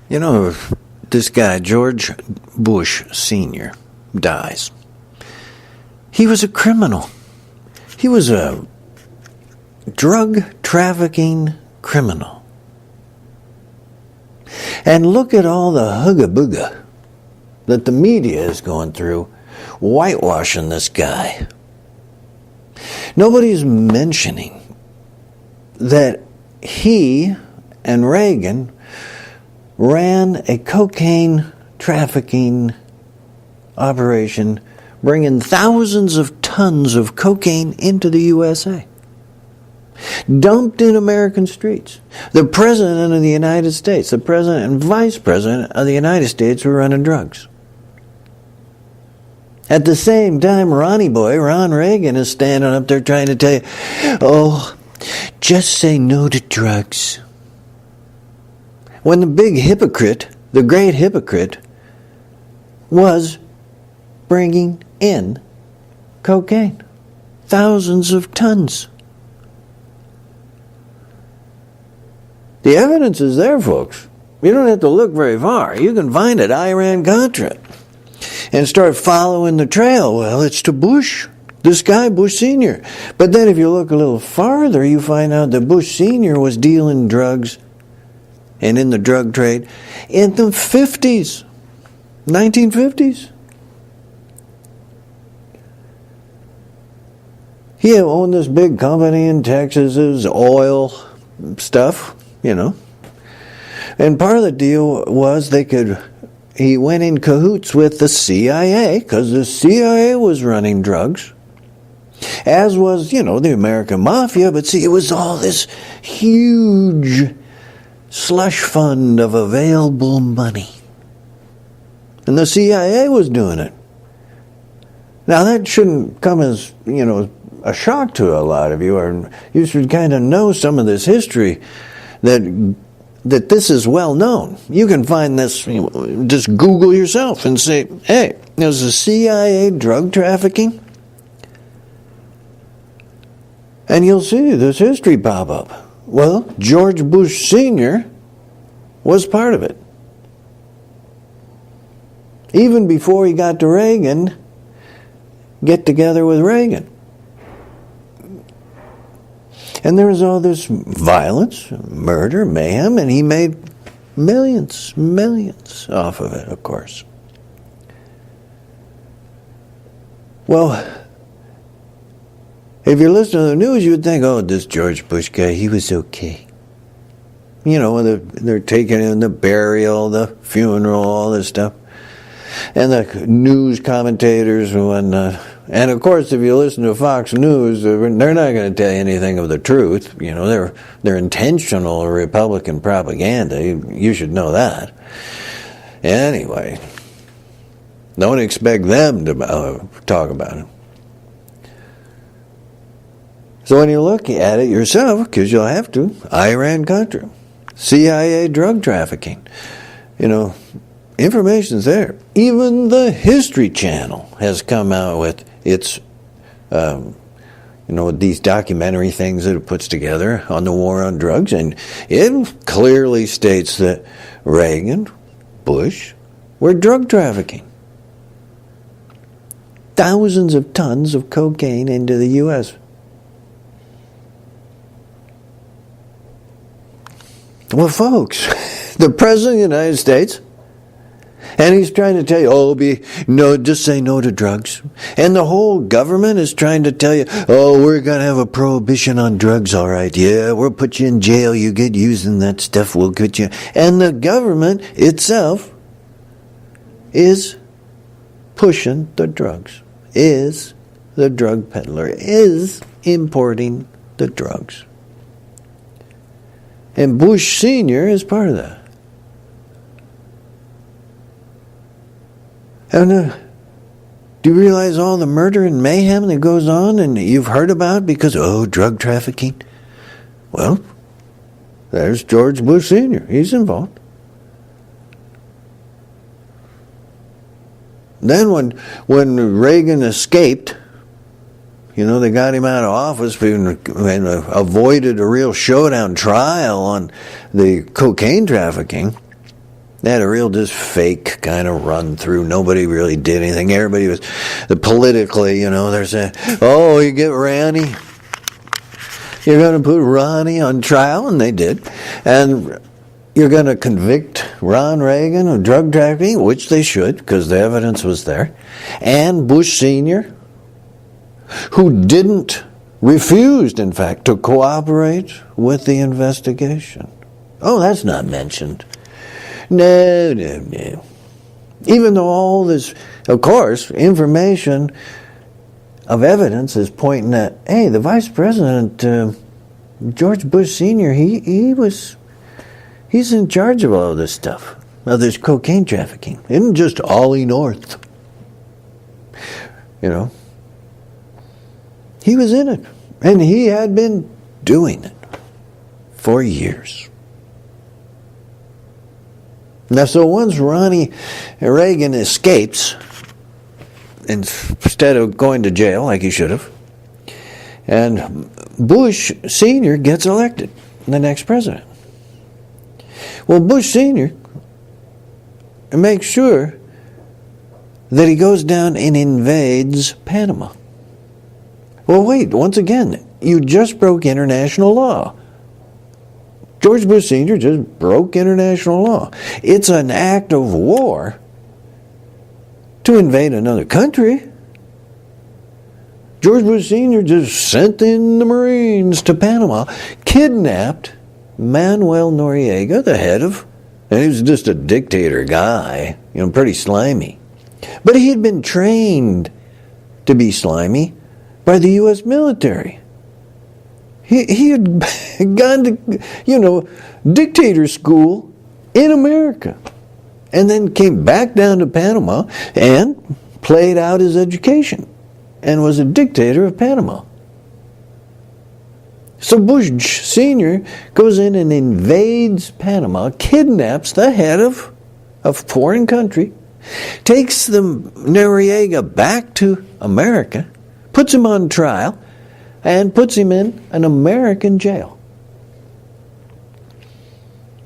You know, this guy, George Bush Sr., dies. He was a criminal. He was a drug trafficking criminal. And look at all the hugga-bugga that the media is going through, whitewashing this guy. Nobody's mentioning that he and Reagan ran a cocaine trafficking operation, bringing thousands of tons of cocaine into the USA. Dumped in American streets. The President of the United States, the President and Vice President of the United States were running drugs. At the same time, Ronnie Boy, Ron Reagan, is standing up there trying to tell you, oh, just say no to drugs. When the big hypocrite, the great hypocrite, was bringing in cocaine. Thousands of tons. The evidence is there, folks. You don't have to look very far. You can find it, Iran-contra, and start following the trail. Well, it's to Bush, this guy, Bush Sr. But then if you look a little farther, you find out that Bush Sr. was dealing drugs and in the drug trade in the 50s, 1950s. He owned this big company in Texas, it was oil stuff, you know. And part of the deal was he went in cahoots with the CIA, because the CIA was running drugs, as was, you know, the American Mafia. But see, it was all this huge slush fund of available money. And the CIA was doing it. Now that shouldn't come as, you know, a shock to a lot of you, or you should kind of know some of this history, that this is well known. You can find this, just Google yourself and say, hey, there's a CIA drug trafficking, and you'll see this history pop up. Well, George Bush Sr. was part of it. Even before he got to Reagan, get together with Reagan. And there was all this violence, murder, mayhem, and he made millions off of it, of course. Well, if you're listening to the news, you would think, oh, this George Bush guy, he was okay. You know, they're taking in the burial, the funeral, all this stuff. And the news commentators and whatnot. And of course, if you listen to Fox News, they're not going to tell you anything of the truth. You know, they're intentional Republican propaganda. You should know that. Anyway, don't expect them to talk about it. So when you look at it yourself, because you'll have to, Iran-Contra, CIA drug trafficking, you know, information's there. Even the History Channel has come out with its, these documentary things that it puts together on the war on drugs, and it clearly states that Reagan, Bush, were drug trafficking. Thousands of tons of cocaine into the U.S. Well, folks, the President of the United States, and he's trying to tell you, just say no to drugs. And the whole government is trying to tell you, we're going to have a prohibition on drugs, all right. Yeah, we'll put you in jail. You get using that stuff, we'll get you. And the government itself is pushing the drugs, is the drug peddler, is importing the drugs. And Bush Sr. is part of that. And do you realize all the murder and mayhem that goes on and you've heard about because, drug trafficking? Well, there's George Bush Sr. He's involved. Then when Reagan escaped, they got him out of office and avoided a real showdown trial on the cocaine trafficking. They had a real just fake kind of run through. Nobody really did anything. Everybody was politically, they're saying, oh, you get Ronnie. You're going to put Ronnie on trial, and they did. And you're going to convict Ron Reagan of drug trafficking, which they should, because the evidence was there. And Bush Sr., who refused, in fact, to cooperate with the investigation. Oh, that's not mentioned. No. Even though all this, of course, information of evidence is pointing at, hey, the Vice President, George Bush Sr., he's in charge of all this stuff, of this cocaine trafficking. It isn't just Ollie North. He was in it, and he had been doing it for years. Now, so once Ronnie Reagan escapes, instead of going to jail like he should have, and Bush Sr. gets elected, the next president. Well, Bush Sr. makes sure that he goes down and invades Panama. Well, wait, once again, you just broke international law. George Bush Sr. just broke international law. It's an act of war to invade another country. George Bush Sr. just sent in the Marines to Panama, kidnapped Manuel Noriega, the head of, and he was just a dictator guy, pretty slimy. But he had been trained to be slimy by the U.S. military. He had gone to, dictator school in America, and then came back down to Panama and played out his education and was a dictator of Panama. So Bush Sr. goes in and invades Panama, kidnaps the head of a foreign country, takes the Noriega back to America, puts him on trial, and puts him in an American jail.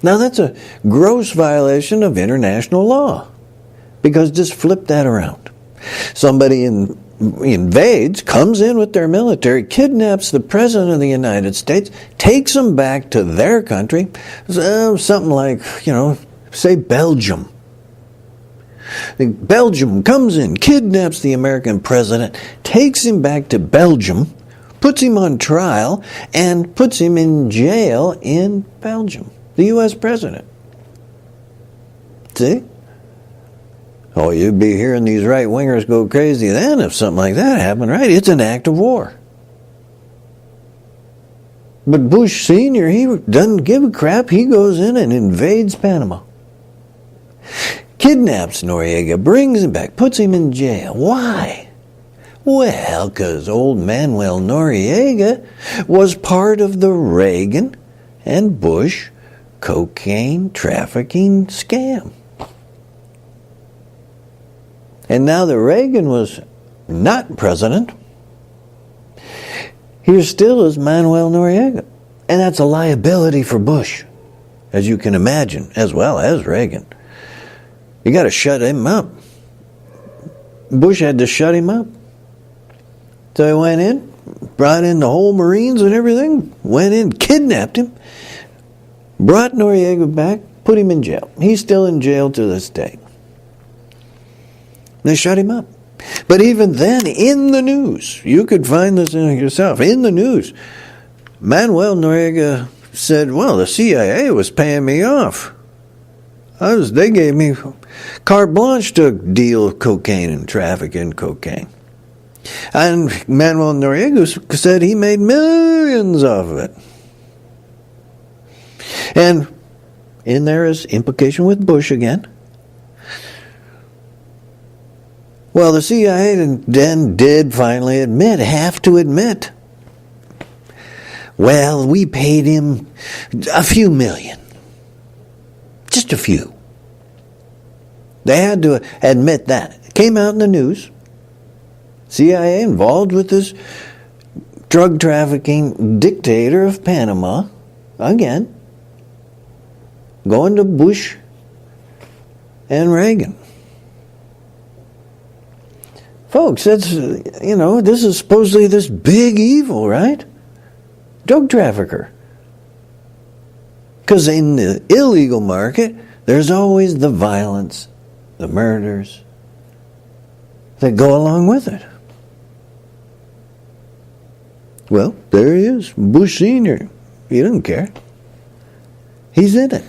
Now that's a gross violation of international law, because just flip that around. Somebody invades, comes in with their military, kidnaps the President of the United States, takes him back to their country, something like, say Belgium. Belgium comes in, kidnaps the American president, takes him back to Belgium, puts him on trial, and puts him in jail in Belgium. The U.S. president. See? Oh, you'd be hearing these right-wingers go crazy then if something like that happened, right? It's an act of war. But Bush Sr., he doesn't give a crap. He goes in and invades Panama. Kidnaps Noriega, brings him back, puts him in jail. Why? Well, because old Manuel Noriega was part of the Reagan and Bush cocaine trafficking scam. And now that Reagan was not president, here still is Manuel Noriega. And that's a liability for Bush, as you can imagine, as well as Reagan. You got to shut him up. Bush had to shut him up. So he went in, brought in the whole Marines and everything, went in, kidnapped him, brought Noriega back, put him in jail. He's still in jail to this day. They shut him up. But even then, in the news, you could find this yourself, in the news, Manuel Noriega said, well, the CIA was paying me off. They gave me carte blanche to deal cocaine and traffic in cocaine. And Manuel Noriega said he made millions off of it. And in there is implication with Bush again. Well, the CIA then did finally have to admit, well, we paid him a few million. Just a few. They had to admit that. It came out in the news. CIA involved with this drug trafficking dictator of Panama, again, going to Bush and Reagan. Folks, that's, this is supposedly this big evil, right? Drug trafficker. Because in the illegal market, there's always the violence, the murders that go along with it. Well, there he is, Bush Sr. He doesn't care. He's in it.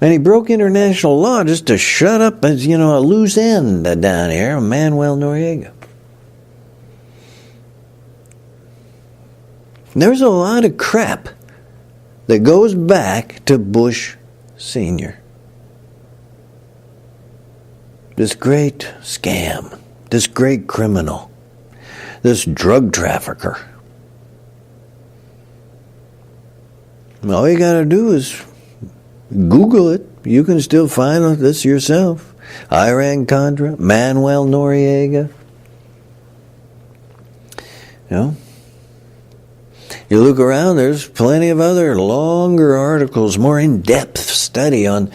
And he broke international law just to shut up as, a loose end down here, Manuel Noriega. There's a lot of crap that goes back to Bush Sr. This great scam, this great criminal, this drug trafficker. All you got to do is Google it. You can still find this yourself. Iran-Contra, Manuel Noriega. You look around, there's plenty of other longer articles, more in-depth study on.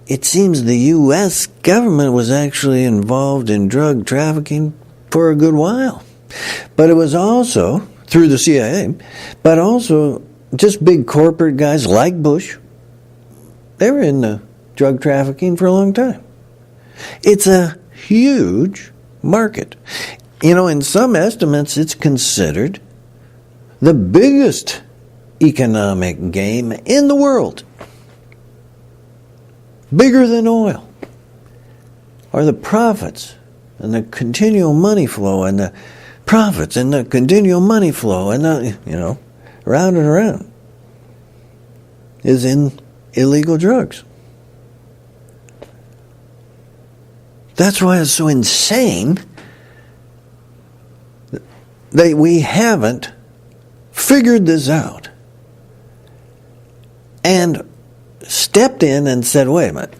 It seems the U.S. government was actually involved in drug trafficking for a good while. But it was also, through the CIA, but also just big corporate guys like Bush. They were in the drug trafficking for a long time. It's a huge market. In some estimates, it's considered the biggest economic game in the world. Bigger than oil. Are the profits and the continual money flow and the profits and the continual money flow and the, round and around is in illegal drugs. That's why it's so insane that we haven't figured this out and stepped in and said, wait a minute,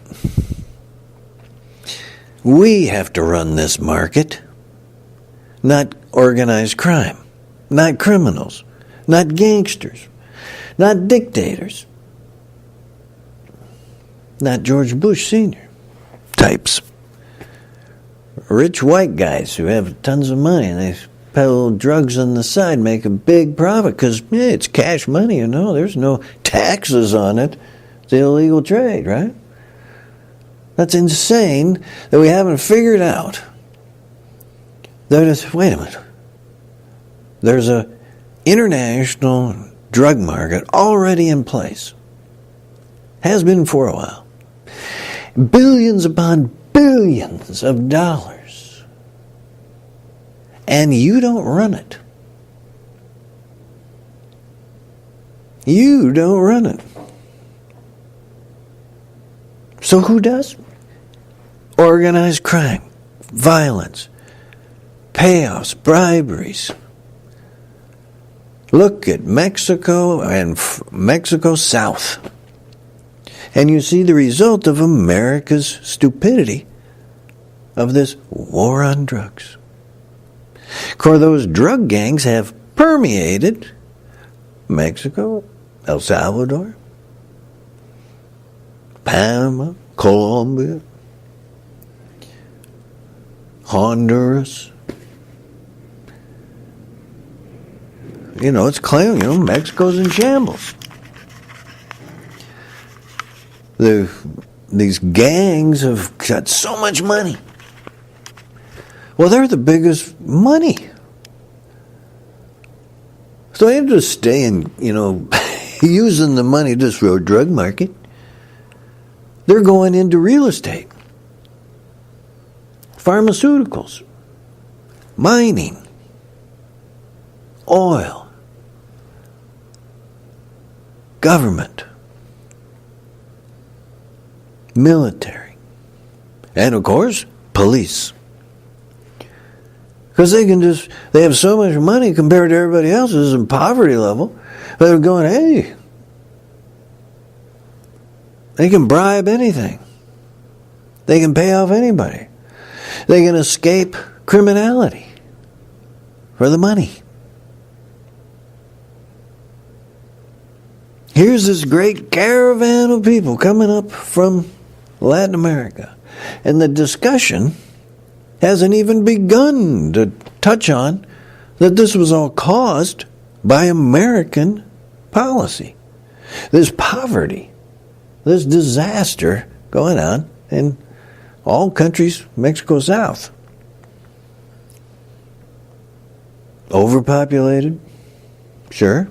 we have to run this market, not organized crime, not criminals, not gangsters, not dictators, not George Bush Sr. types. Rich white guys who have tons of money and they peddle drugs on the side, make a big profit because it's cash money, there's no taxes on it. It's illegal trade, right? That's insane that we haven't figured out that wait a minute. There's a international drug market already in place. Has been for a while. Billions upon billions of dollars. And you don't run it. You don't run it. So who does? Organized crime, violence, payoffs, briberies. Look at Mexico and Mexico South. And you see the result of America's stupidity of this war on drugs. Of course, those drug gangs have permeated Mexico, El Salvador, Panama, Colombia, Honduras. It's claiming, Mexico's in shambles. These gangs have got so much money. Well, they're the biggest money. So they have to stay in, using the money just for a drug market. They're going into real estate, pharmaceuticals, mining, oil, government, military, and of course, police. Because they have so much money compared to everybody else's in poverty level, they're going, hey, they can bribe anything. They can pay off anybody. They can escape criminality for the money. Here's this great caravan of people coming up from Latin America. And the discussion hasn't even begun to touch on that this was all caused by American policy. This poverty, this disaster going on in all countries, Mexico South. Overpopulated, sure.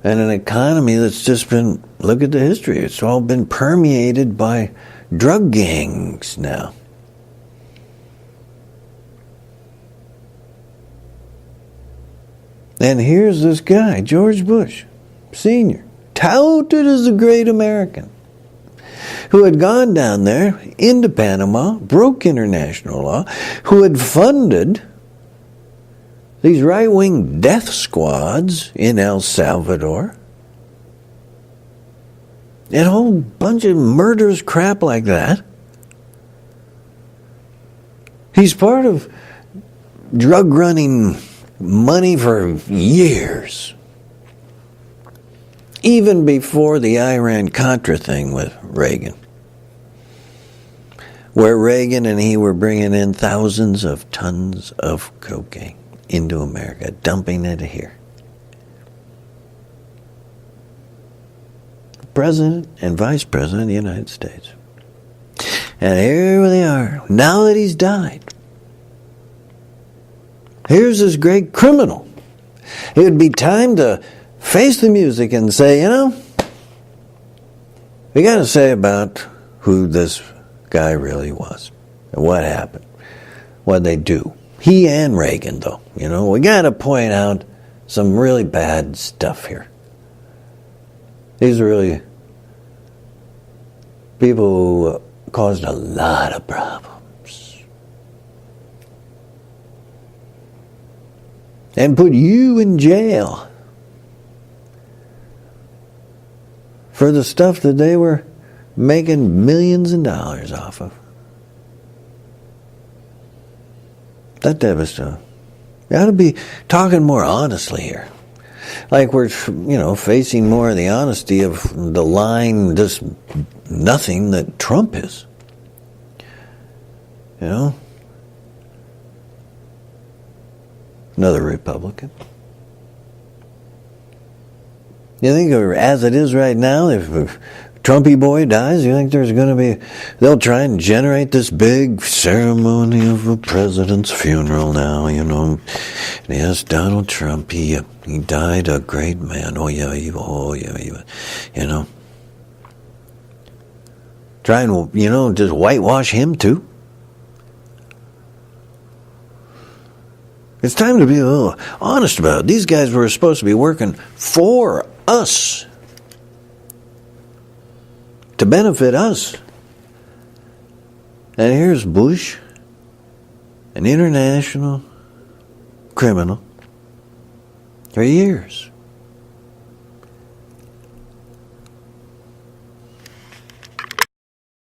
And an economy that's just been, look at the history, it's all been permeated by drug gangs now. And here's this guy, George Bush, Sr., touted as a great American, who had gone down there into Panama, broke international law, who had funded these right-wing death squads in El Salvador, and a whole bunch of murderous crap like that. He's part of drug running money for years. Even before the Iran-Contra thing with Reagan, where Reagan and he were bringing in thousands of tons of cocaine into America, dumping it here. President and Vice President of the United States. And here they are, now that he's died. Here's this great criminal. It would be time to face the music and say, you know, we got to say about who this guy really was and what happened, what they do. He and Reagan, though, you know, we got to point out some really bad stuff here. These are really people who caused a lot of problems and put you in jail for the stuff that they were making millions of dollars off of. That type of stuff. You ought to be talking more honestly here. Like we're, you know, facing more of the honesty of the line, just nothing that Trump is. You know? Another Republican. You think, as it is right now, if Trumpy boy dies, you think there's going to be, they'll try and generate this big ceremony of a president's funeral now, you know. Yes, Donald Trump, he died a great man. Oh yeah, you know. Try and, you know, just whitewash him too. It's time to be a little honest about it. These guys were supposed to be working for us, to benefit us. And here's Bush, an international criminal, for years.